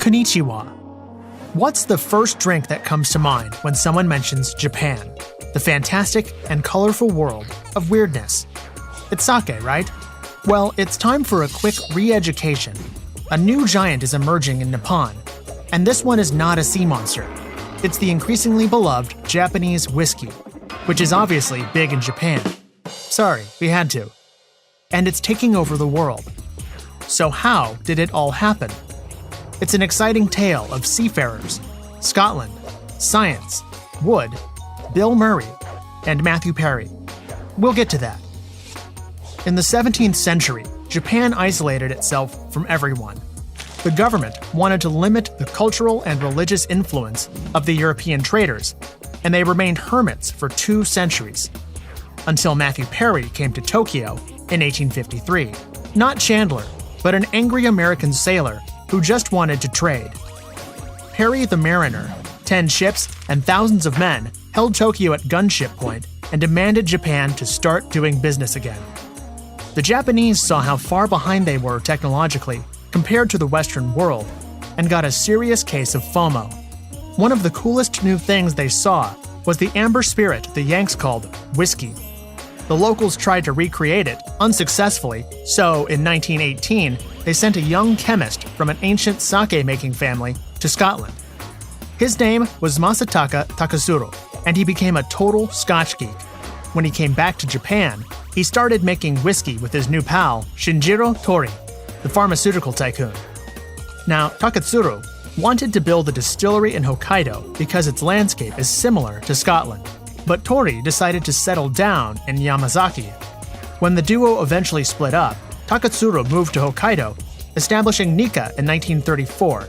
Konnichiwa. What's the first drink that comes to mind when someone mentions Japan, the fantastic and colorful world of weirdness? It's sake, right? Well, it's time for a quick re-education. A new giant is emerging in Nippon, and this one is not a sea monster. It's the increasingly beloved Japanese whiskey, which is obviously big in Japan. Sorry, we had to. And it's taking over the world. So how did it all happen? It's an exciting tale of seafarers, Scotland, science, wood, Bill Murray, and Matthew Perry. We'll get to that. In the 17th century, Japan isolated itself from everyone. The government wanted to limit the cultural and religious influence of the European traders, and they remained hermits for 2 centuries. Until Matthew Perry came to Tokyo in 1853. Not Chandler, but an angry American sailor who just wanted to trade. Perry the Mariner, 10 ships, and thousands of men held Tokyo at gunship point and demanded Japan to start doing business again. The Japanese saw how far behind they were technologically compared to the Western world and got a serious case of FOMO. One of the coolest new things they saw was the amber spirit the Yanks called whiskey. The locals tried to recreate it unsuccessfully, so in 1918, they sent a young chemist from an ancient sake-making family to Scotland. His name was Masataka Takasuro, and he became a total Scotch geek. When he came back to Japan, he started making whiskey with his new pal, Shinjiro Tori, the pharmaceutical tycoon. Now, Takasuro wanted to build a distillery in Hokkaido because its landscape is similar to Scotland. But Tori decided to settle down in Yamazaki. When the duo eventually split up, Takasuro moved to Hokkaido, establishing Nikka in 1934,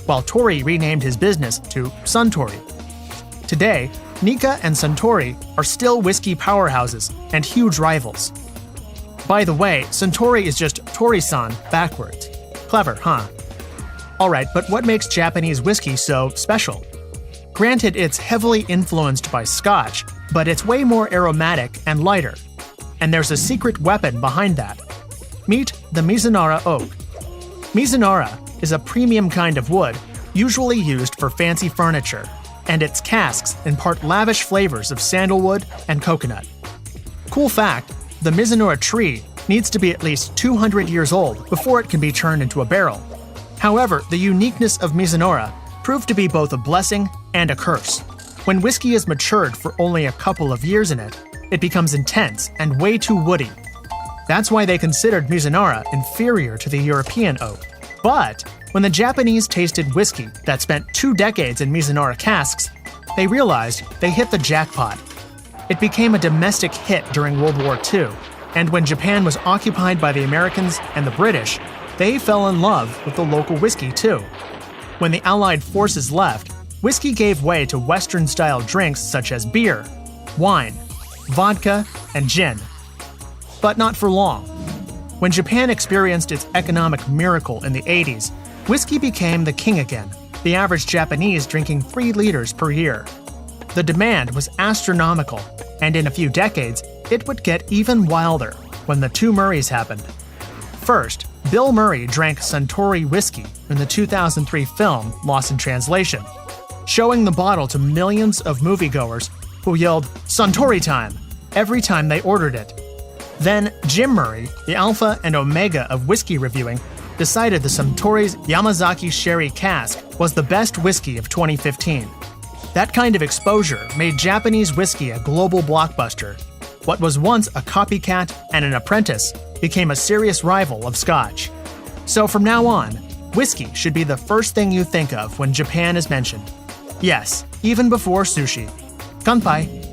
while Tori renamed his business to Suntory. Today, Nikka and Suntory are still whiskey powerhouses and huge rivals. By the way, Suntory is just Tori-san backwards. Clever, huh? Alright, but what makes Japanese whiskey so special? Granted, it's heavily influenced by Scotch, but it's way more aromatic and lighter. And there's a secret weapon behind that. Meet the Mizunara oak. Mizunara is a premium kind of wood, usually used for fancy furniture, and its casks impart lavish flavors of sandalwood and coconut. Cool fact, the Mizunara tree needs to be at least 200 years old before it can be turned into a barrel. However, the uniqueness of Mizunara proved to be both a blessing and a curse. When whiskey is matured for only a couple of years in it, it becomes intense and way too woody. That's why they considered Mizunara inferior to the European oak. But when the Japanese tasted whiskey that spent 2 decades in Mizunara casks, they realized they hit the jackpot. It became a domestic hit during World War II, and when Japan was occupied by the Americans and the British, they fell in love with the local whiskey too. When the Allied forces left, whiskey gave way to Western-style drinks such as beer, wine, vodka, and gin. But not for long. When Japan experienced its economic miracle in the 80s, whiskey became the king again, the average Japanese drinking 3 liters per year. The demand was astronomical, and in a few decades, it would get even wilder when the 2 Murrays happened. First, Bill Murray drank Suntory whiskey in the 2003 film Lost in Translation, showing the bottle to millions of moviegoers who yelled "Suntory time" every time they ordered it. Then Jim Murray, the alpha and omega of whiskey reviewing, decided the Suntory's Yamazaki Sherry cask was the best whiskey of 2015. That kind of exposure made Japanese whiskey a global blockbuster. What was once a copycat and an apprentice became a serious rival of Scotch. So from now on, whiskey should be the first thing you think of when Japan is mentioned. Yes, even before sushi. Kanpai!